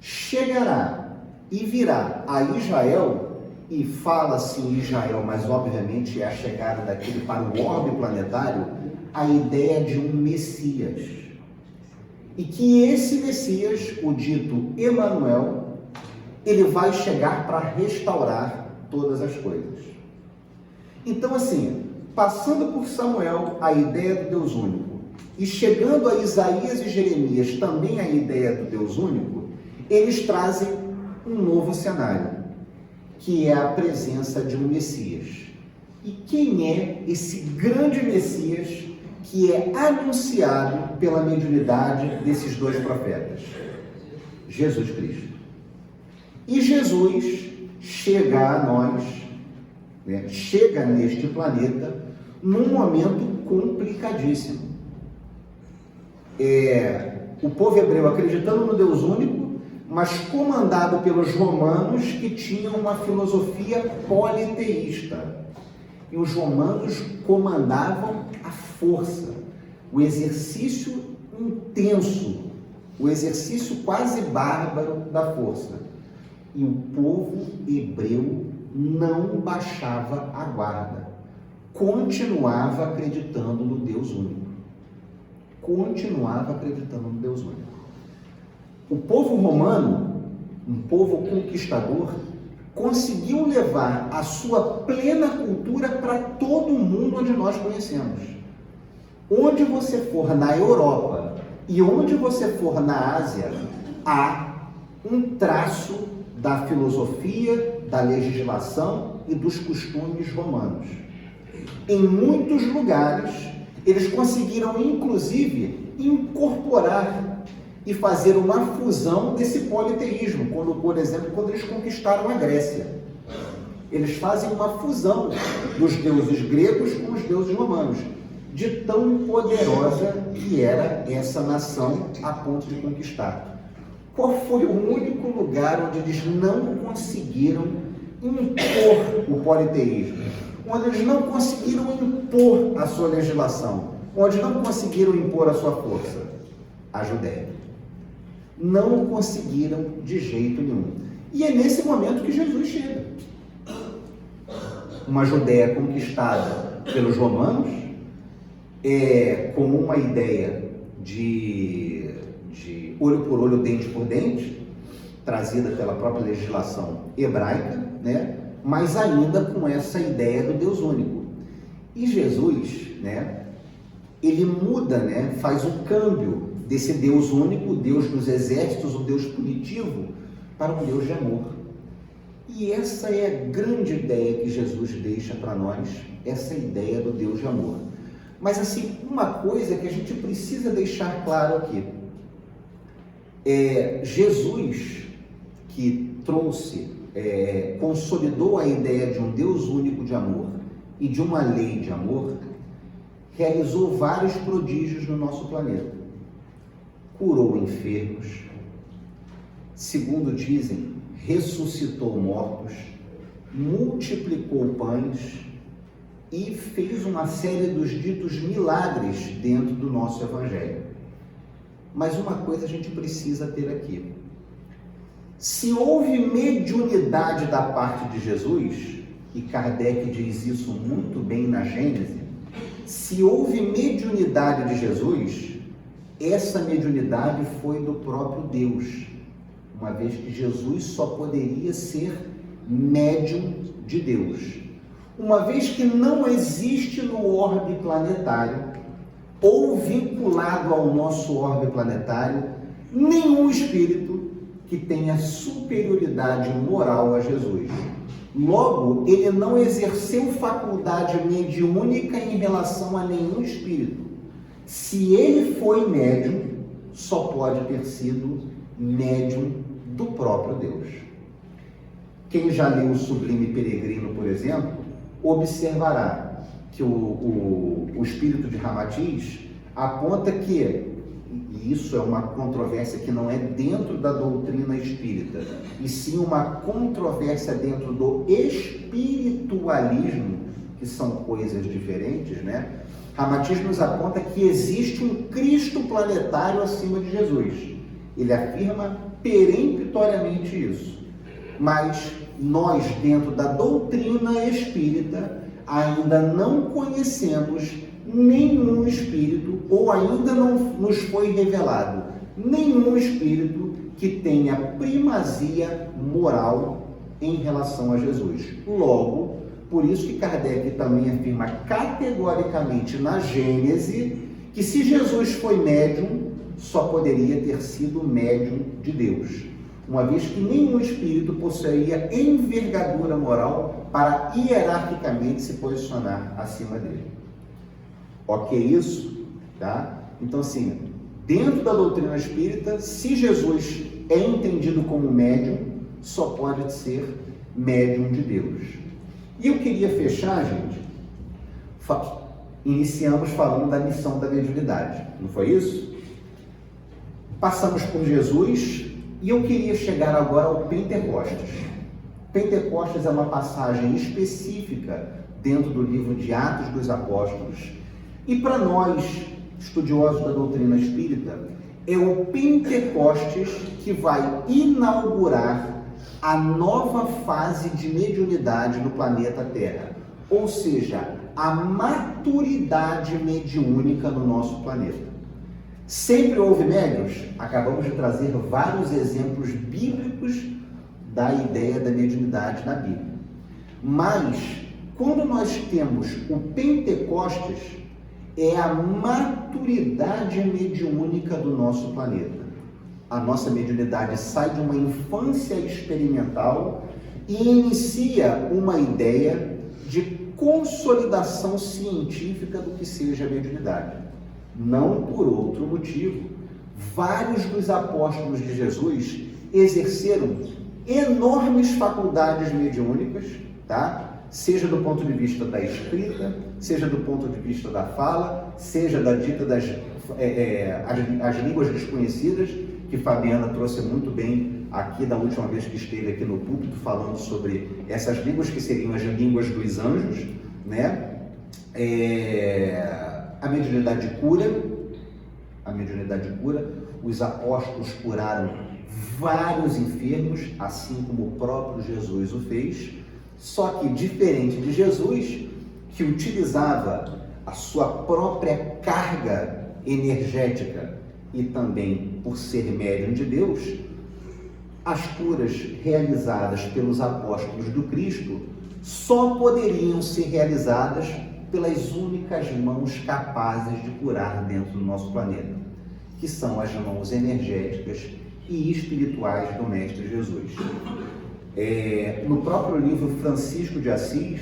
Chegará e virá a Israel, e fala-se em Israel, mas obviamente é a chegada daquele para o orbe planetário, a ideia de um Messias. E que esse Messias, o dito Emanuel, ele vai chegar para restaurar todas as coisas. Então, assim, passando por Samuel, a ideia do Deus único, e chegando a Isaías e Jeremias, também a ideia do Deus único, eles trazem um novo cenário, que é a presença de um Messias. E quem é esse grande Messias que é anunciado pela mediunidade desses dois profetas? Jesus Cristo. E Jesus chega a nós, né, chega neste planeta num momento complicadíssimo. O povo hebreu acreditando no Deus único, mas comandado pelos romanos, que tinham uma filosofia politeísta. E os romanos comandavam a força, o exercício intenso, o exercício quase bárbaro da força. E o povo hebreu não baixava a guarda, continuava acreditando no Deus único. Continuava acreditando no Deus único. O povo romano, um povo conquistador, conseguiu levar a sua plena cultura para todo o mundo onde nós conhecemos. Onde você for na Europa e onde você for na Ásia, há um traço da filosofia, da legislação e dos costumes romanos. Em muitos lugares, eles conseguiram, inclusive, incorporar e fazer uma fusão desse politeísmo, por exemplo, quando eles conquistaram a Grécia. Eles fazem uma fusão dos deuses gregos com os deuses romanos, de tão poderosa que era essa nação a ponto de conquistar. Qual foi o único lugar onde eles não conseguiram impor o politeísmo? Onde eles não conseguiram impor a sua legislação? Onde não conseguiram impor a sua força? A Judéia. Não conseguiram de jeito nenhum. E é nesse momento que Jesus chega. Uma Judéia conquistada pelos romanos, com uma ideia de olho por olho, dente por dente, trazida pela própria legislação hebraica, né? Mas ainda com essa ideia do Deus único. E Jesus, né, ele muda, né, faz um câmbio desse Deus único, o Deus dos exércitos, o Deus punitivo, para um Deus de amor. E essa é a grande ideia que Jesus deixa para nós, essa ideia do Deus de amor. Mas assim, uma coisa que a gente precisa deixar claro aqui, Jesus, que trouxe, consolidou a ideia de um Deus único de amor e de uma lei de amor, realizou vários prodígios no nosso planeta. Curou enfermos, segundo dizem, ressuscitou mortos, multiplicou pães e fez uma série dos ditos milagres dentro do nosso Evangelho. Mas uma coisa a gente precisa ter aqui. Se houve mediunidade da parte de Jesus, e Kardec diz isso muito bem na Gênese, se houve mediunidade de Jesus, essa mediunidade foi do próprio Deus, uma vez que Jesus só poderia ser médium de Deus. Uma vez que não existe no orbe planetário, ou vinculado ao nosso orbe planetário, nenhum espírito que tenha superioridade moral a Jesus. Logo, ele não exerceu faculdade mediúnica em relação a nenhum espírito. Se ele foi médium, só pode ter sido médium do próprio Deus. Quem já leu o Sublime Peregrino, por exemplo, observará que o espírito de Ramatiz aponta que, e isso é uma controvérsia que não é dentro da doutrina espírita, e sim uma controvérsia dentro do espiritualismo, que são coisas diferentes, né? Ramatiz nos aponta que existe um Cristo planetário acima de Jesus. Ele afirma peremptoriamente isso. Mas nós, dentro da doutrina espírita, ainda não conhecemos nenhum espírito, ou ainda não nos foi revelado nenhum espírito que tenha primazia moral em relação a Jesus. Logo, por isso que Kardec também afirma categoricamente na Gênese que se Jesus foi médium, só poderia ter sido médium de Deus, uma vez que nenhum espírito possuía envergadura moral para hierarquicamente se posicionar acima dele. Ok isso? Tá? Então, assim, dentro da doutrina espírita, se Jesus é entendido como médium, só pode ser médium de Deus. E eu queria fechar, gente, iniciamos falando da missão da mediunidade, não foi isso? Passamos por Jesus e eu queria chegar agora ao Pentecostes. Pentecostes é uma passagem específica dentro do livro de Atos dos Apóstolos. E para nós, estudiosos da doutrina espírita, é o Pentecostes que vai inaugurar a nova fase de mediunidade no planeta Terra, ou seja, a maturidade mediúnica no nosso planeta. Sempre houve médiuns? Acabamos de trazer vários exemplos bíblicos da ideia da mediunidade na Bíblia. Mas, quando nós temos o Pentecostes, é a maturidade mediúnica do nosso planeta. A nossa mediunidade sai de uma infância experimental e inicia uma ideia de consolidação científica do que seja a mediunidade. Não por outro motivo, vários dos apóstolos de Jesus exerceram enormes faculdades mediúnicas, tá? Seja do ponto de vista da escrita, seja do ponto de vista da fala, seja da dita as línguas desconhecidas, que Fabiana trouxe muito bem aqui da última vez que esteve aqui no púlpito, falando sobre essas línguas que seriam as línguas dos anjos, né? A mediunidade cura, os apóstolos curaram vários enfermos, assim como o próprio Jesus o fez, só que diferente de Jesus, que utilizava a sua própria carga energética e também por ser médium de Deus, as curas realizadas pelos apóstolos do Cristo só poderiam ser realizadas pelas únicas mãos capazes de curar dentro do nosso planeta, que são as mãos energéticas e espirituais do Mestre Jesus. No próprio livro Francisco de Assis,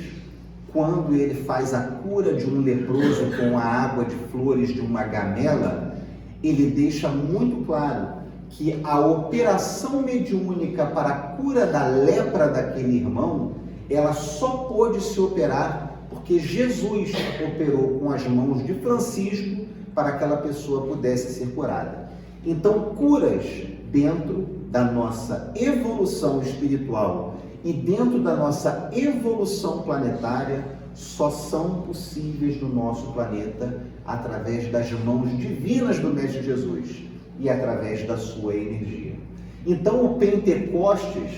quando ele faz a cura de um leproso com a água de flores de uma gamela, ele deixa muito claro que a operação mediúnica para a cura da lepra daquele irmão, ela só pôde se operar porque Jesus operou com as mãos de Francisco para que aquela pessoa pudesse ser curada. Então, curas dentro da nossa evolução espiritual e dentro da nossa evolução planetária só são possíveis no nosso planeta através das mãos divinas do Mestre Jesus e através da sua energia. Então o Pentecostes,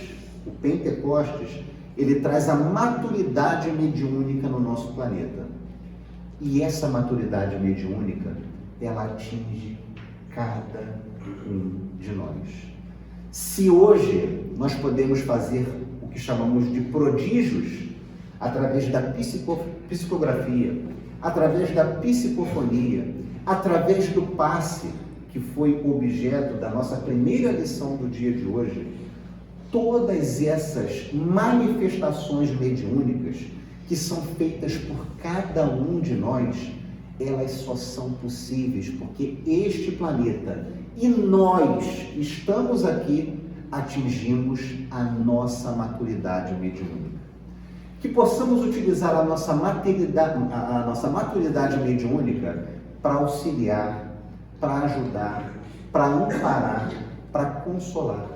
ele traz a maturidade mediúnica no nosso planeta. E essa maturidade mediúnica, ela atinge cada um de nós. Se hoje nós podemos fazer o que chamamos de prodígios através da psicografia, através da psicofonia, através do passe, que foi objeto da nossa primeira lição do dia de hoje, todas essas manifestações mediúnicas que são feitas por cada um de nós, elas só são possíveis porque este planeta e nós estamos aqui, atingimos a nossa maturidade mediúnica. Que possamos utilizar a nossa maturidade mediúnica para auxiliar, para ajudar, para amparar, para consolar.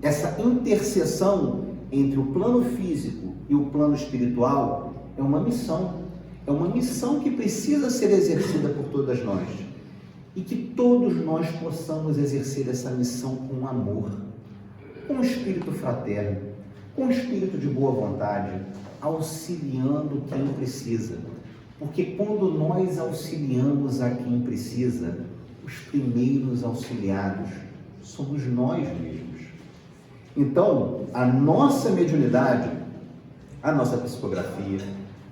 Essa interseção entre o plano físico e o plano espiritual é uma missão que precisa ser exercida por todas nós, e que todos nós possamos exercer essa missão com amor, com espírito fraterno, com espírito de boa vontade, auxiliando quem precisa, porque quando nós auxiliamos a quem precisa, os primeiros auxiliados somos nós mesmos. Então, a nossa mediunidade, a nossa psicografia,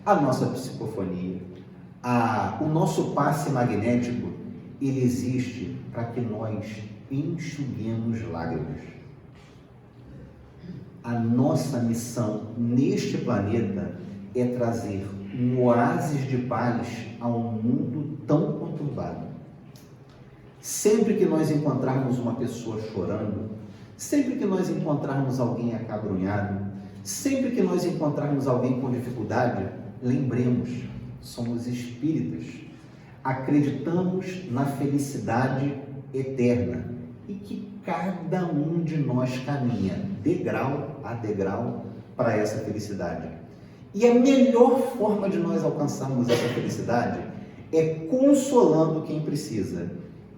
a nossa psicofonia, o nosso passe magnético, ele existe para que nós enxuguemos lágrimas. A nossa missão neste planeta é trazer um oásis de paz a um mundo tão conturbado. Sempre que nós encontrarmos uma pessoa chorando, sempre que nós encontrarmos alguém acabrunhado, sempre que nós encontrarmos alguém com dificuldade, lembremos, somos espíritas, acreditamos na felicidade eterna e que cada um de nós caminha degrau a degrau para essa felicidade. E a melhor forma de nós alcançarmos essa felicidade é consolando quem precisa.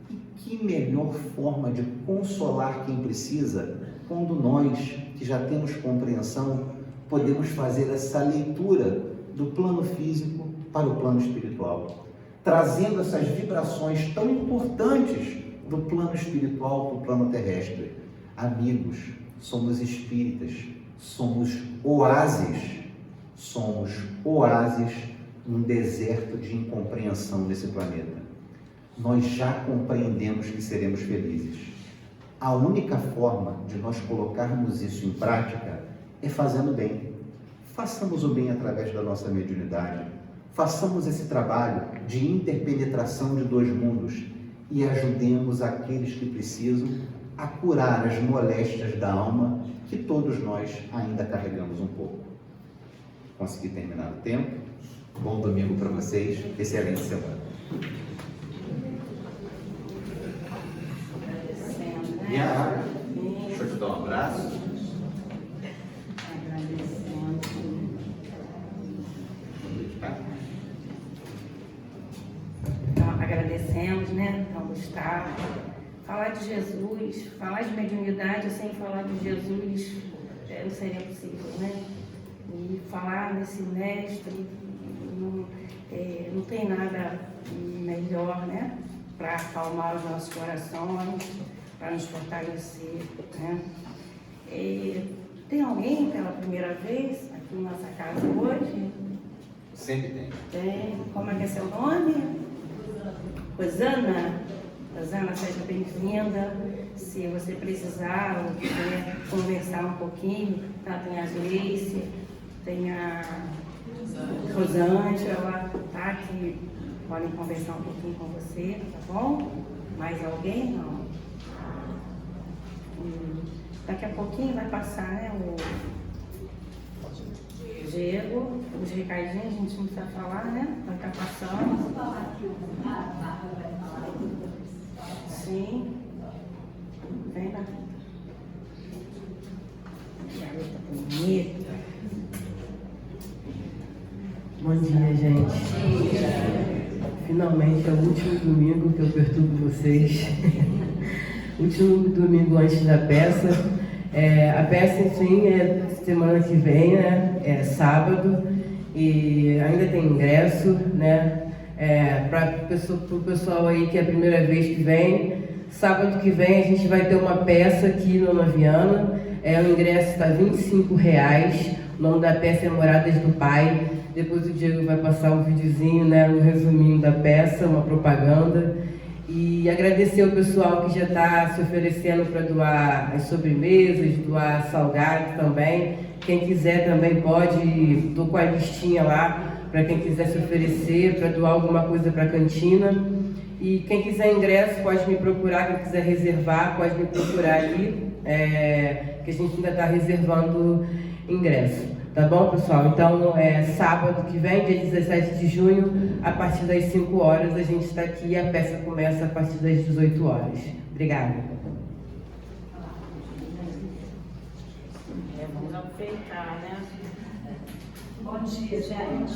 E que melhor forma de consolar quem precisa quando nós, que já temos compreensão, podemos fazer essa leitura do plano físico para o plano espiritual, trazendo essas vibrações tão importantes do plano espiritual para o plano terrestre. Amigos, somos espíritas, somos oásis num deserto de incompreensão nesse planeta. Nós já compreendemos que seremos felizes. A única forma de nós colocarmos isso em prática é fazendo bem. Façamos o bem através da nossa mediunidade. Façamos esse trabalho de interpenetração de dois mundos e ajudemos aqueles que precisam a curar as moléstias da alma que todos nós ainda carregamos um pouco. Consegui terminar o tempo. Bom domingo para vocês. Excelente semana. E a água? Deixa eu te dar um abraço. Então, agradecemos, né, ao Gustavo. Falar de Jesus, falar de mediunidade sem falar de Jesus não seria possível, né? E falar nesse mestre, não tem nada melhor, né? Para acalmar os nossos corações, para nos fortalecer, né? Tem alguém pela primeira vez aqui na nossa casa hoje? Sempre tem. Tem. Como é que é seu nome? Rosana. Rosana, seja bem-vinda. Se você precisar ou quiser conversar um pouquinho, tá? Tem a Gleice, tem a Rosângela, tá? Que podem conversar um pouquinho com você, tá bom? Mais alguém? Não. Daqui a pouquinho vai passar, né, o Diego, os recadinhos, a gente não precisa falar, né? Vai estar passando. Sim. Vem lá. Garota bonita. Bom dia, gente. Finalmente é o último domingo que eu perturbo vocês. Último domingo antes da peça. A peça, enfim, é semana que vem, né? É sábado. E ainda tem ingresso, né? Para o pessoal aí que é a primeira vez que vem. Sábado que vem a gente vai ter uma peça aqui no Noviana. O ingresso está R$ 25. O nome da peça é Moradas do Pai. Depois o Diego vai passar um videozinho, né, um resuminho da peça, uma propaganda. E agradecer ao pessoal que já está se oferecendo para doar as sobremesas, doar salgado também. Quem quiser também pode, estou com a listinha lá, para quem quiser se oferecer, para doar alguma coisa para a cantina. E quem quiser ingresso pode me procurar, quem quiser reservar pode me procurar aqui, que a gente ainda está reservando ingresso. Tá bom, pessoal? Então, sábado que vem, dia 17 de junho, a partir das 5 horas, a gente está aqui e a peça começa a partir das 18 horas. Obrigada. Vamos aproveitar, né? Bom dia, gente.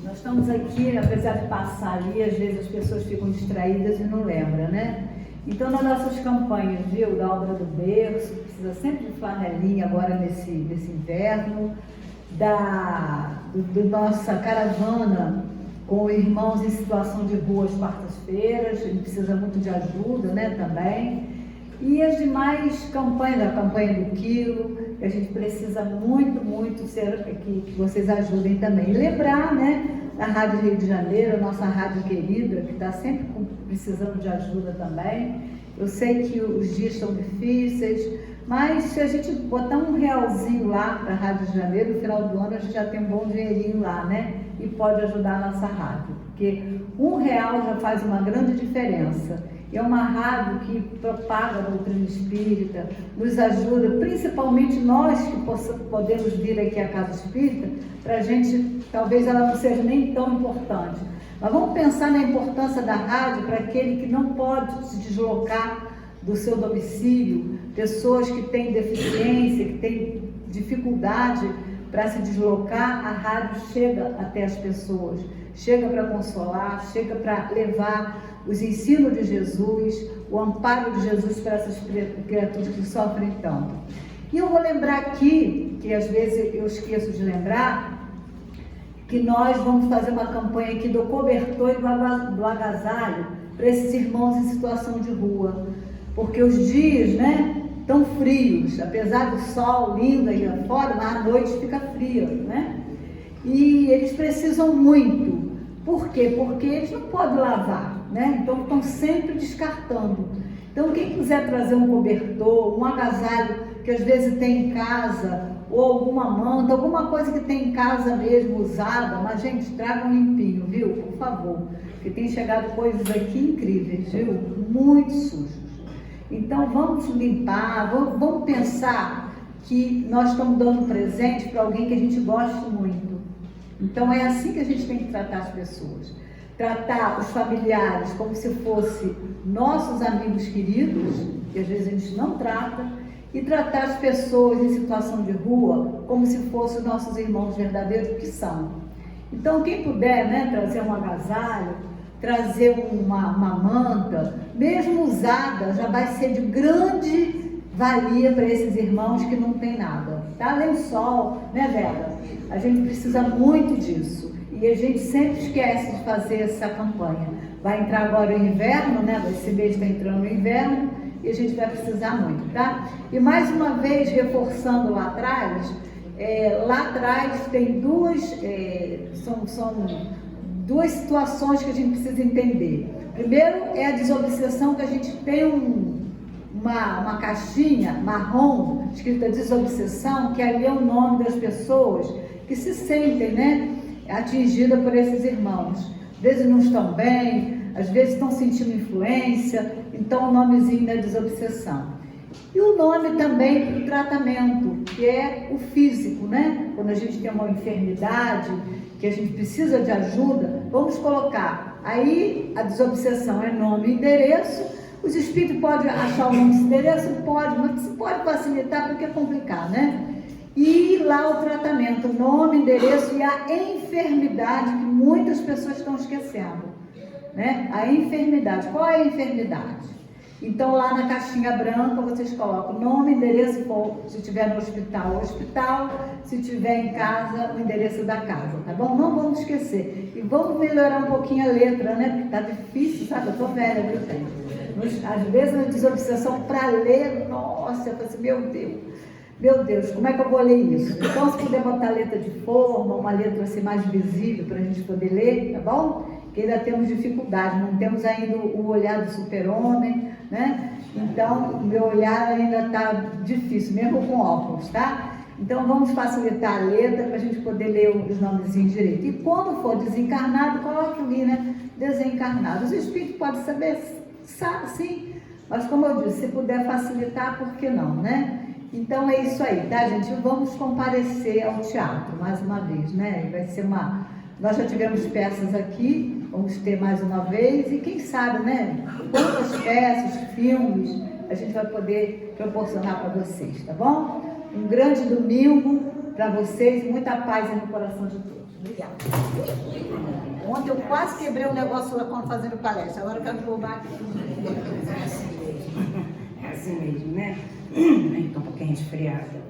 Nós estamos aqui, apesar de passar ali, às vezes as pessoas ficam distraídas e não lembram, né? Então, nas nossas campanhas, viu, da obra do berço, precisa sempre de flanelinha agora nesse inverno, do nossa caravana com irmãos em situação de rua às quartas-feiras, a gente precisa muito de ajuda, né, também. E as demais campanhas, a campanha do quilo, que a gente precisa muito que vocês ajudem também. E lembrar, né, a Rádio Rio de Janeiro, a nossa rádio querida, que está sempre precisando de ajuda também. Eu sei que os dias estão difíceis, mas se a gente botar um realzinho lá para a Rádio de Janeiro, no final do ano a gente já tem um bom dinheirinho lá, né? E pode ajudar a nossa rádio, porque R$1 já faz uma grande diferença. É uma rádio que propaga a doutrina espírita, nos ajuda, principalmente nós que podemos vir aqui à Casa Espírita, para a gente, talvez ela não seja nem tão importante. Mas vamos pensar na importância da rádio para aquele que não pode se deslocar do seu domicílio, pessoas que têm deficiência, que têm dificuldade para se deslocar, a rádio chega até as pessoas, chega para consolar, chega para levar os ensinos de Jesus, o amparo de Jesus para essas criaturas que sofrem tanto. E eu vou lembrar aqui, que às vezes eu esqueço de lembrar, que nós vamos fazer uma campanha aqui do cobertor e do agasalho para esses irmãos em situação de rua, porque os dias, né, tão frios, apesar do sol lindo aí fora, mas à noite fica frio, né? E eles precisam muito. Por quê? Porque eles não podem lavar, né? Então estão sempre descartando. Então quem quiser trazer um cobertor, um agasalho que às vezes tem em casa, ou alguma manta, alguma coisa que tem em casa mesmo usada, mas gente, traga um limpinho, viu? Por favor, porque tem chegado coisas aqui incríveis, viu? Muito sujos. Então vamos limpar, vamos pensar que nós estamos dando presente para alguém que a gente gosta muito. Então é assim que a gente tem que tratar as pessoas. Tratar os familiares como se fossem nossos amigos queridos, que às vezes a gente não trata, e tratar as pessoas em situação de rua como se fossem nossos irmãos verdadeiros, que são. Então quem puder, né, trazer um agasalho, trazer uma manta, mesmo usada, já vai ser de grande valia para esses irmãos que não tem nada, tá? Lençol, né, Vera? A gente precisa muito disso e a gente sempre esquece de fazer essa campanha. Vai entrar agora o inverno, né? Esse mês está entrando o inverno e a gente vai precisar muito, tá? E mais uma vez, reforçando lá atrás tem são duas situações que a gente precisa entender. Primeiro é a desobsessão, que a gente tem uma caixinha marrom escrita desobsessão, que ali é o nome das pessoas que se sentem, né, atingidas por esses irmãos. Às vezes não estão bem, às vezes estão sentindo influência, então o nomezinho é desobsessão. E o nome também do tratamento, que é o físico, né? Quando a gente tem uma enfermidade, que a gente precisa de ajuda, vamos colocar. Aí a desobsessão é nome e endereço. Os espíritos podem achar o nome e endereço? Pode, mas pode facilitar porque é complicado, né? E lá o tratamento, nome, endereço e a enfermidade, que muitas pessoas estão esquecendo, né? A enfermidade. Qual é a enfermidade? Então, lá na caixinha branca, vocês colocam nome, endereço, se estiver no hospital, o hospital, se estiver em casa, o endereço da casa, tá bom? Não vamos esquecer. E vamos melhorar um pouquinho a letra, né? Porque tá difícil, sabe? Eu tô velha, viu, gente? Às vezes, na desobsessão, para ler, nossa, eu falei assim, meu Deus. Meu Deus, como é que eu vou ler isso? Então, se puder botar a letra de forma, uma letra assim mais visível para a gente poder ler, tá bom? Porque ainda temos dificuldade, não temos ainda o olhar do super-homem, né? Então, o meu olhar ainda está difícil, mesmo com óculos, tá? Então, vamos facilitar a letra para a gente poder ler os nomezinhos direito. E quando for desencarnado, coloque ali, né? Desencarnado. Os espíritos podem saber, sim, mas como eu disse, se puder facilitar, por que não, né? Então é isso aí, tá, gente? Vamos comparecer ao teatro mais uma vez, né? Vai ser uma... Nós já tivemos peças aqui, vamos ter mais uma vez, e quem sabe, né? Quantas peças, filmes a gente vai poder proporcionar para vocês, tá bom? Um grande domingo para vocês, muita paz no coração de todos. Obrigada. Ontem eu quase quebrei um negócio lá quando fazendo palestra, agora eu quero roubar aqui. É assim mesmo, né? Estou um pouquinho resfriada.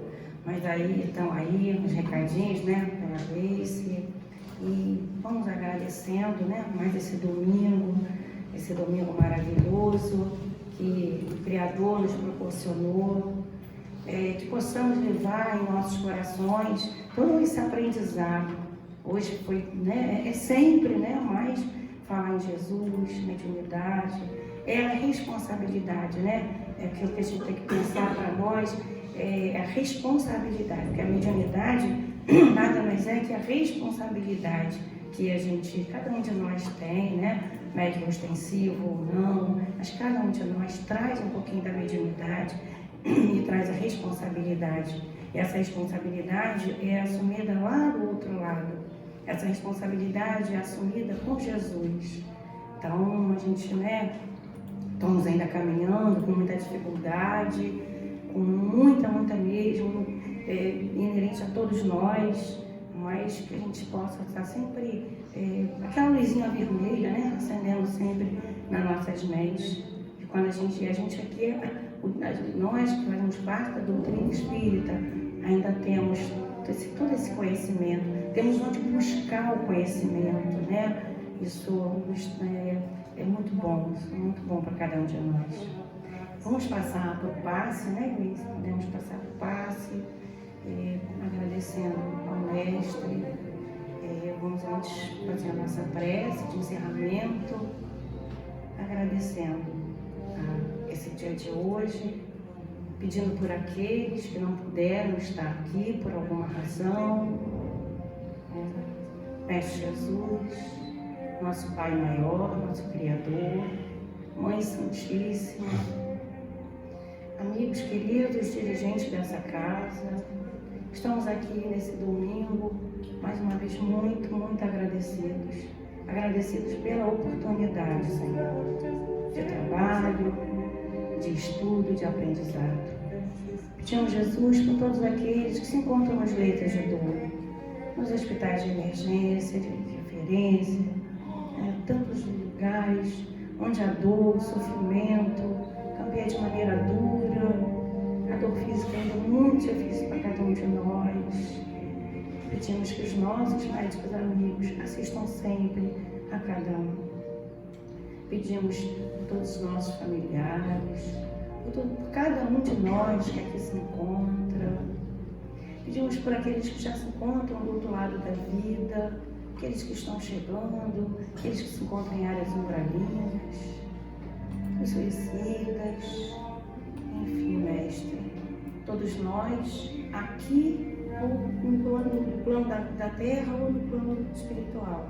Mas aí, estão aí os recadinhos, né? Pela Gleice. E vamos agradecendo, né? Mais esse domingo maravilhoso que o Criador nos proporcionou. Que possamos levar em nossos corações todo esse aprendizado. Hoje foi, né? É sempre, né? Mais falar em Jesus, mediunidade. É a responsabilidade, né? É aquilo que a gente tem que pensar para nós, é a responsabilidade, porque a mediunidade nada mais é que a responsabilidade que cada um de nós tem, né? Médium ostensivo ou não, mas cada um de nós traz um pouquinho da mediunidade e traz a responsabilidade. E essa responsabilidade é assumida lá do outro lado. Essa responsabilidade é assumida por Jesus. Então, a gente, né? Estamos ainda caminhando com muita dificuldade, com muita mesmo, inerente a todos nós, mas que a gente possa estar sempre, aquela luzinha vermelha, né, acendendo sempre nas nossas mentes. E quando a gente aqui, nós que fazemos parte da doutrina espírita, ainda temos todo esse conhecimento, temos onde buscar o conhecimento, né? Isso é muito bom para cada um de nós. Vamos passar para o passe, né, Gleice? Podemos passar para o passe, agradecendo ao mestre. Vamos antes fazer a nossa prece de encerramento, agradecendo esse dia de hoje, pedindo por aqueles que não puderam estar aqui por alguma razão. Mestre Jesus, nosso Pai maior, nosso Criador, Mãe Santíssima, amigos queridos, dirigentes dessa casa, estamos aqui nesse domingo, mais uma vez muito agradecidos. Agradecidos pela oportunidade, Senhor, de trabalho, de estudo, de aprendizado. Pedimos, Jesus, por todos aqueles que se encontram nos leitos de dor, nos hospitais de emergência, de referência, tantos lugares onde a dor, o sofrimento campeia de maneira dura, a dor física ainda é muito difícil para cada um de nós. Pedimos que os nossos médicos amigos assistam sempre a cada um. Pedimos por todos os nossos familiares, por cada um de nós que aqui se encontra. Pedimos por aqueles que já se encontram do outro lado da vida, aqueles que estão chegando, aqueles que se encontram em áreas umbralinas, os suicidas, enfim, mestre, todos nós aqui ou no plano da terra ou no plano espiritual,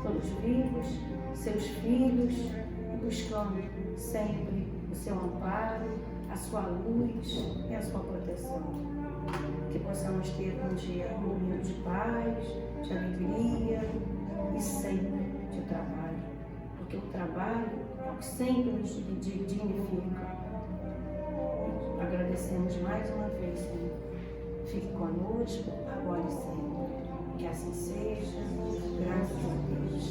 todos vivos, seus filhos, buscando sempre o seu amparo, a sua luz e a sua proteção. Que possamos ter um dia domingo de paz, de alegria e sempre de trabalho, porque o trabalho é o que sempre nos dignifica. Agradecemos mais uma vez, Senhor. Fique conosco, agora e sempre. Que assim seja, graças a Deus.